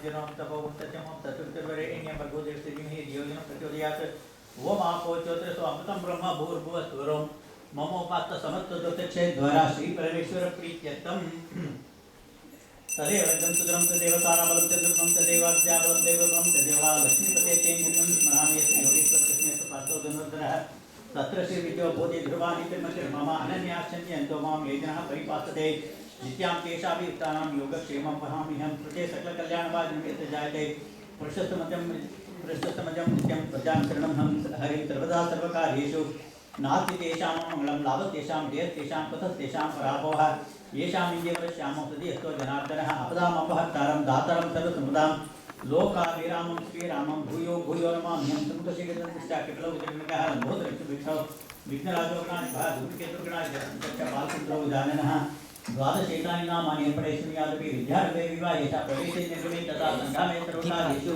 जनम तपो तचमो तत्तुर्वरेण्यं भर्गो देवस्य धीमहि धियो यो नः प्रचोदयात् ओम आपो ज्योतिरसो अमृतं ब्रह्म भूर्भुवस्वरं ममोपात्त समत्वदोतक्षेद्वारा श्री परमेश्वर प्रीत्यर्थं तदेव इदं सुदरं तदेव ताराबलं चन्द्रबलं तदेवाद्याबलं देवबलं तदेवा लक्ष्मीपते तें गुणं स्मरामि यस्य योगेश्वर कृष्णेश्वर पार्थो धनुर्धरः तत्र श्रीविद्यो बोधि ध्रुवाणि मम अनन्याश्चन्यन्तो मां ये जनाः परिपासते नित्यां केशाभियुक्तानां योगक्षेमं वहाम्यहं कृते सकलकल्याणभाजनं यत् जायते पुरुषस्तमजं नित्यं प्रजां शरणं हरिं सर्वदा सर्वकार्येषु नास्ति तेषां मङ्गलं लाभस्तेषां जयस्तेषां पथस्तेषां पराभवः येषां इन्द्रियवरश्यामो हृदि यस्तो जनार्दनः अपदामपहर्तारं दातारं सर्वसम्पदां लोकाभिरामं श्रीरामं भूयो भूयो नमाम्यहं समुद्रशेखरदृष्टा किफलौजगन्मकः लम्बोदरक्षभिक्षौ विघ्नराजोगणाधिपः धूमकेतुर्गणाय जगच्छ बालचन्द्रो गजाननः द्वादशेतानि नामानि अर्पणेष्वन्यादपि विद्यारम्भे विवाहेषा प्रवेशे निर्गमे तथा सन्धाने सर्वकार्येषु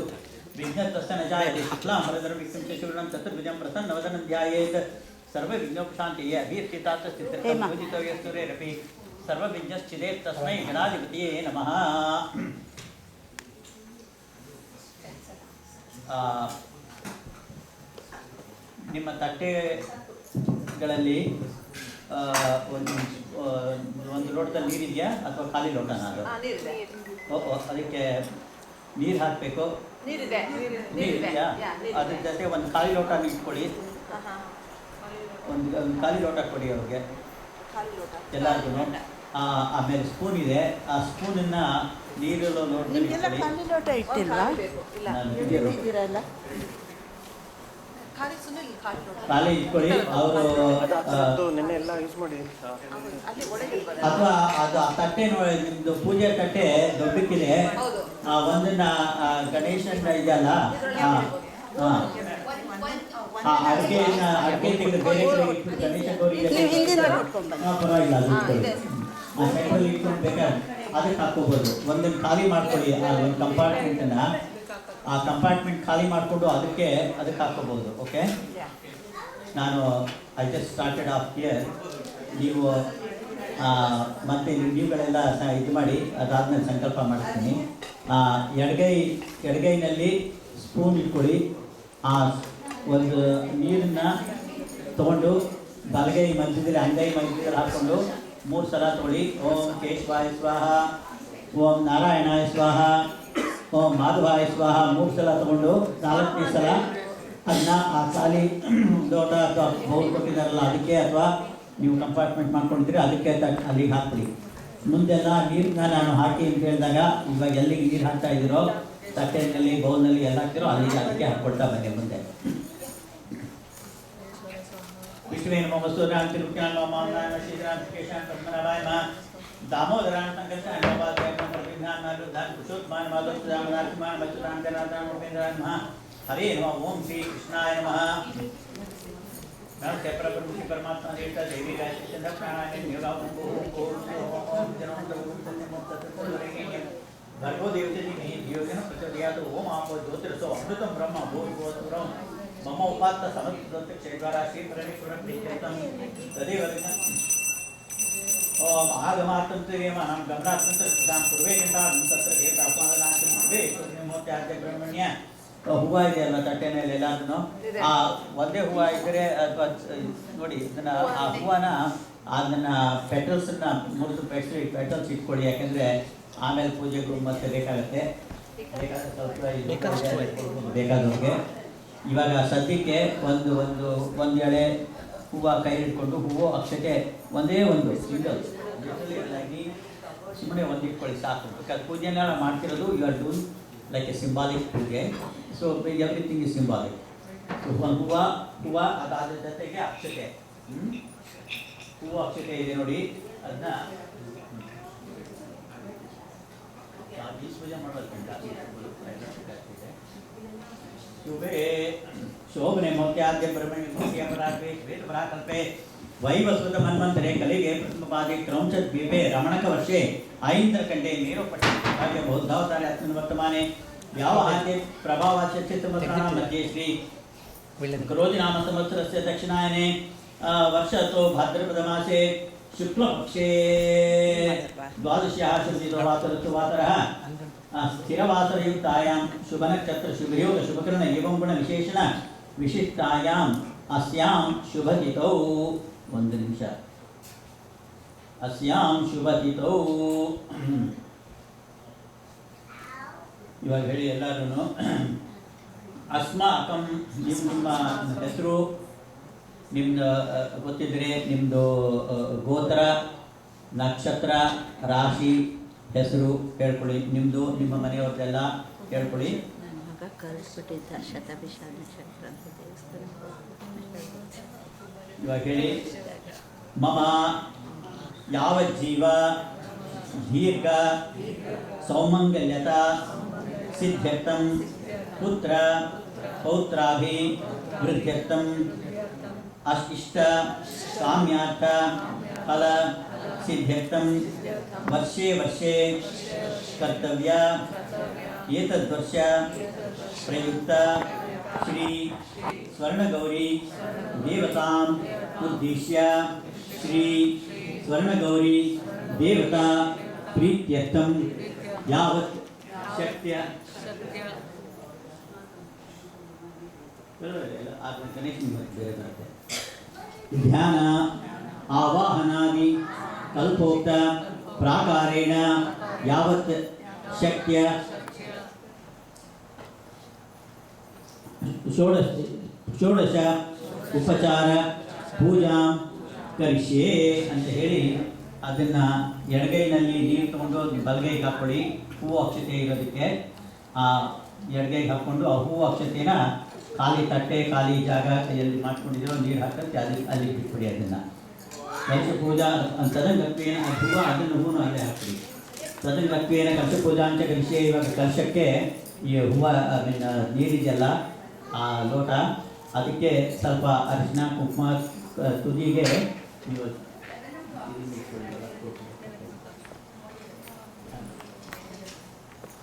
विघ्नस्तस्य न जायते शुक्लाम्बरधरं विक्रमं चतुर्भुजं चतुर्भुजं प्रसन्नवदनं ध्यायेत् सर्वविघ्नोपशान्तये अभीर्थितार्थसिद्ध्यर्थं पूजितव्यस्तुरेरपि सर्वविघ्नश्चिदेत् तस्मै गणाधिपतये नमः। ನಿಮ್ಮ ತಟ್ಟೆಗಳಲ್ಲಿ ಒಂದು ಲೋಟದಲ್ಲಿ ನೀರಿದೆಯಾ ಅಥವಾ ಖಾಲಿ ಲೋಟನ ಅದು? ಅದಕ್ಕೆ ನೀರು ಹಾಕಬೇಕು. ನೀರಿದೆಯಾ? ಅದ್ರ ಜೊತೆ ಒಂದು ಖಾಲಿ ಲೋಟ ಇಟ್ಕೊಳ್ಳಿ. ಒಂದು ಖಾಲಿ ಲೋಟ ಕೊಡಿ ಅವ್ರಿಗೆ ಎಲ್ಲರಿಗೂ. ಆಮೇಲೆ ಸ್ಪೂನ್ ಇದೆ, ಆ ಸ್ಪೂನನ್ನ ನೀರಲ್ಲೋ ಲೋಟದಲ್ಲಿ ಖಾಲಿ ಇಟ್ಕೊಳ್ಳಿ. ಅವರು ಅಥವಾ ಅದು ಆ ತಟ್ಟೆ ನಿಮ್ದು ಪೂಜೆ ತಟ್ಟೆ ದೊಡ್ಡಕ್ಕಿದೆ, ಒಂದನ್ನ ಗಣೇಶನ ಇದೆಯಲ್ಲ ಅಡಿಕೆ ತೆಗೆದು ಬೇರೆ ಕಡೆ ಇಟ್ಟು ಗಣೇಶ ಗೌರಿಗೆ ಪರವಾಗಿಲ್ಲ, ಅದು ಇಟ್ಕೊಳ್ಳಿ. ಆ ಸೈಡಲ್ಲಿ ಇಟ್ಕೊಂಡು ಬೇಕಾದ್ರೆ ಅದಕ್ಕೆ ಹಾಕೋಬೋದು. ಒಂದನ್ನು ಖಾಲಿ ಮಾಡ್ಕೊಳ್ಳಿ, ಆ ಒಂದು ಕಂಪಾರ್ಟ್ಮೆಂಟನ್ನ, ಆ ಕಂಪಾರ್ಟ್ಮೆಂಟ್ ಖಾಲಿ ಮಾಡಿಕೊಂಡು ಅದಕ್ಕೆ ಹಾಕೋಬೋದು. ಓಕೆ, ನಾನು I just started of here. ನೀವು ಮತ್ತು ನೀವುಗಳೆಲ್ಲ ಇದು ಮಾಡಿ, ಅದಾದಮೇಲೆ ಸಂಕಲ್ಪ ಮಾಡ್ತೀನಿ. ಎಡಗೈನಲ್ಲಿ ಸ್ಪೂನ್ ಇಟ್ಕೊಳ್ಳಿ. ಆ ಒಂದು ನೀರನ್ನು ತಗೊಂಡು ಬಲಗೈ ಮಧ್ಯದಲ್ಲಿ ಅಂಗೈ ಮಧ್ಯದಲ್ಲಿ ಹಾಕ್ಕೊಂಡು 3 ಸಲ ತೊಗೊಳ್ಳಿ. ಓಂ ಕೇಶವಾಯ ಸ್ವಾಹ, ಓಂ ನಾರಾಯಣಾಯ ಸ್ವಾಹ, ಓಂ ಮಾಧವಾಯ ಸ್ವಾಹ 3 ಸಲ ತಗೊಂಡು 4ನೇ ಸಲ ಅದನ್ನ ಆ ಖಾಲಿ ಲೋಟ ಅಥವಾ ಬೌಲ್ ಕೊಟ್ಟಿದ್ದಾರಲ್ಲ ಅದಕ್ಕೆ, ಅಥವಾ ನೀವು ಕಂಪಾರ್ಟ್ಮೆಂಟ್ ಮಾಡ್ಕೊಂಡಿದ್ದೀರಿ ಅದಕ್ಕೆ ಅಲ್ಲಿಗೆ ಹಾಕ್ಬಿಡಿ. ಮುಂದೆಲ್ಲ ನೀರನ್ನ ನಾನು ಹಾಕಿ ಅಂತ ಹೇಳಿದಾಗ ಇವಾಗ ಎಲ್ಲಿಗೆ ನೀರು ಹಾಕ್ತಾ ಇದ್ದೀರೋ ತಟ್ಟೆನಲ್ಲಿ ಬೌಲ್ನಲ್ಲಿ ಎಲ್ಲ ಹಾಕ್ತಿರೋ ಅಲ್ಲಿಗೆ ಅದಕ್ಕೆ ಹಾಕ್ಕೊಳ್ತಾ ಬನ್ನಿ ಮುಂದೆ. ವಿಷ್ಣುವೇನ ಮಮಸ್ತೂರಾಂ ತಿರುಕ್ಯಾಂ ಮಾಮಾನಾಮ ಶ್ರೀರಾಮ ಕೇಶಾಂ ಪದ್ಮನಾಭಾಯ ನಮಃ दामोदरां संकर्षण नवाद्यां प्रविधान नारुदान कुशोत्मान माधवसुदाम राजकुमार मचुरां जनार्दन उपेन्द्राय नमः। हरे नमः। ओम श्री कृष्णाय नमः। नमस्ते परब्रह्म श्री परमात्मा देवता देवी गायत्री चंद्र प्राणायाम योगा ओम जनम भर्गो देवते धीमहि धियो यो नः प्रचोदयात् ओम आपो ज्योतिरसो अमृतं ब्रह्म भूर्भुवस्वरं मम उपात्त समत्वदोतक्षेद्वारा श्री परमेश्वर प्रीत्यर्थं तदेव आगमार्थं गमनार्थं प्रदान पूर्वे घंटार्थं तत्र तापमाननार्थं पूर्वे ಮೂರ್ತ್ಯಾದ್ಯ ಬ್ರಹ್ಮಣ್ಯ. ಹೂವು ಇದೆಯಲ್ಲ ತಟ್ಟೆನಲ್ಲಿ ಎಲ್ಲಾದ್ರೂ ಆ ಒಂದೇ ಹೂವು ಇದ್ದರೆ ಅಥವಾ ನೋಡಿ ಇದನ್ನು ಆ ಹೂವನ್ನ ಅದನ್ನು ಪೆಟಲ್ಸನ್ನ ಮುರಿದು ಪೆಟಲ್ಸ್ ಇಟ್ಕೊಳ್ಳಿ. ಯಾಕೆಂದರೆ ಆಮೇಲೆ ಪೂಜೆಗೂ ಮತ್ತೆ ಬೇಕಾಗುತ್ತೆ, ಬೇಕಾದವ್ರಿಗೆ. ಇವಾಗ ಸದ್ಯಕ್ಕೆ ಒಂದು ಎಳೆ ಹೂವು ಕೈ ಹಿಡ್ಕೊಂಡು ಹೂವು ಅಕ್ಷತೆ ಒಂದೇ ಒಂದು ಸಿಂಗಲ್ ಜೊತೆಲಿ ಸುಮ್ಮನೆ ಒಂದು ಇಟ್ಕೊಳ್ಳಿ ಸಾಕು. ಬೇಕಾದ್ರೆ ಪೂಜೆನೆಲ್ಲ ಮಾಡ್ತಿರೋದು you are doing like a symbolic puja. So everything is symbolic. So ಒಂದು ಹೂವು ಅದಾದ ಜೊತೆಗೆ ಅಕ್ಷತೆ, ಹೂವು ಅಕ್ಷತೆ ಇದೆ ನೋಡಿ, ಅದನ್ನ ಪೂಜೆ ಮಾಡೋದ್ರಿಂದ ಶುಭೇ ಶೋಭನೆ ಮೌತ್ಯಾದ್ಯ ಬ್ರಹ್ಮಣ್ಯ ವೇದಪರಾಕಲ್ಪೆ ವೈವಸ್ವತ ಮನ್ವಂತರೆ ಕಲಿಗೆ ಪ್ರಥಮಪಾದಿ ಕ್ರೌಂಚ ದ್ವೀಪೆ ರಮಣಕ ವರ್ಷೆ ಐಂದ್ರಕಂಡೆ ಮೇರೋಪಟ್ಟೆ ಬೌದ್ಧಾವತಾರ ಅಸ್ಮಿನ್ ವರ್ತಮಾನೆ ವ್ಯಾವಹಾರ್ಯ ಪ್ರಭಾವಾಚ್ಯ ಚಿತ್ತಮಸ್ರಾಣ ಮಧ್ಯೆ ಶ್ರೀ क्रोधिनाम संवत्सरस्य दक्षिणायने वर्षतो भाद्रपदमासे शुक्लपक्षे द्वादश्याः षष्ठीतो वासरस्तु वासरः ಸ್ಥಿರವಾಸರಯುಕ್ತಾಯಾಂ ಶುಭನಕ್ಷತ್ರ ಶುಭಯೋಗ ಶುಭಕರಣ ಏವಂ ಗುಣ ವಿಶೇಷಣ ವಿಶಿಷ್ಟಾಯಾಂ ಅಸ್ಯಾಂ ಶುಭತಿಥೌ ಒಂದು ನಿಮಿಷ ಅಸ್ಯಾಂ ಶುಭತಿಥೌ ಇವಾಗ ಹೇಳಿ ಎಲ್ಲರೂ ಅಸ್ಮಾಕಂ ನಿಮ್ಮ ಹೆಸರು ನಿಮ್ಮದು ಗೊತ್ತಿದ್ರೆ ನಿಮ್ಮದು ಗೋತ್ರ ನಕ್ಷತ್ರ ರಾಶಿ ಹೆಸರು ಹೇಳ್ಕೊಳ್ಳಿ ನಿಮ್ಮದು ನಿಮ್ಮ ಮನೆಯವ್ರದ್ದೆಲ್ಲ ಹೇಳ್ಕೊಳ್ಳಿ ನನ್ನ ಮಗ ಕಳಿಸ್ಬಿಟ್ಟಿದ್ದ ಶತಭಿಷ ನಕ್ಷತ್ರ ಅಂತ ದೇವಸ್ಥಾನ ಇವಾಗ ಹೇಳಿ ಮಮ ಯಾವ ಜೀವ ದೀರ್ಘ ಸೌಮಂಗಲ್ಯತ ಸಿದ್ಧ್ಯರ್ಥಂ ಪುತ್ರ ಪೌತ್ರಾಭಿ ವೃದ್ಧ್ಯರ್ಥಂ ಇಷ್ಟ ಕಾಮ್ಯಾರ್ಥ ಫಲ ಸಿದ್ಧ್ಯರ್ಥಂ ವರ್ಷೇ ವರ್ಷೇ ಕರ್ತವ್ಯ ಏತದ್ವರ್ಷ ಪ್ರಯುಕ್ತ ಶ್ರೀ ಸ್ವರ್ಣಗೌರಿ ದೇವತಾಂ ಉದ್ದೇಶ್ಯ ಶ್ರೀ ಸ್ವರ್ಣಗೌರಿ ದೇವತಾ ಪ್ರೀತ್ಯರ್ಥಂ ಯಾವತ್ ಶಕ್ಯ ಧ್ಯಾನ ಆವಾಹನಾದಿ ಕಲ್ಪೋಕ್ತ ಪ್ರಾಕಾರೇಣ ಯಾವತ್ ಶಕ್ಯ ಷೋಡಶ ಉಪಚಾರ ಪೂಜಾ ಕರಿಷ್ಯೆ ಅಂತ ಹೇಳಿ ಅದನ್ನು ಎಡಗೈನಲ್ಲಿ ನೀರು ತಗೊಂಡು ಬಲಗೈಗೆ ಹಾಕ್ಕೊಳ್ಳಿ ಹೂವು ಅಕ್ಷತೆ ಇರೋದಕ್ಕೆ ಆ ಎಡಗೈಗೆ ಹಾಕ್ಕೊಂಡು ಆ ಹೂವು ಅಕ್ಷತೆನ ಖಾಲಿ ತಟ್ಟೆ ಖಾಲಿ ಜಾಗ ಎಲ್ಲಿ ಮಾಡ್ಕೊಂಡಿರೋ ನೀರು ಹಾಕತ್ತೆ ಅಲ್ಲಿ ಬಿಟ್ಬಿಡಿ ಅದನ್ನು ಕಲಶಪೂಜಾ ತದಂಗತ್ವೇನ ಹೂವು ಅದನ್ನು ಹೂವು ಅಲ್ಲೇ ಹಾಕ್ಬಿಡಿ ತದಂಗತ್ವೇನ ಕಲಶಪೂಜಾ ಅಂತ ಕರಿಷ್ಯೆ ಇವಾಗ ಕಲಶಕ್ಕೆ ಈ ಹೂವು ನೀರಿದೆಯಲ್ಲ ಆ ಲೋಟ ಅದಕ್ಕೆ ಸ್ವಲ್ಪ ಅರಿಶಿನ ಕುಂಕುಮ ತುದಿಗೆ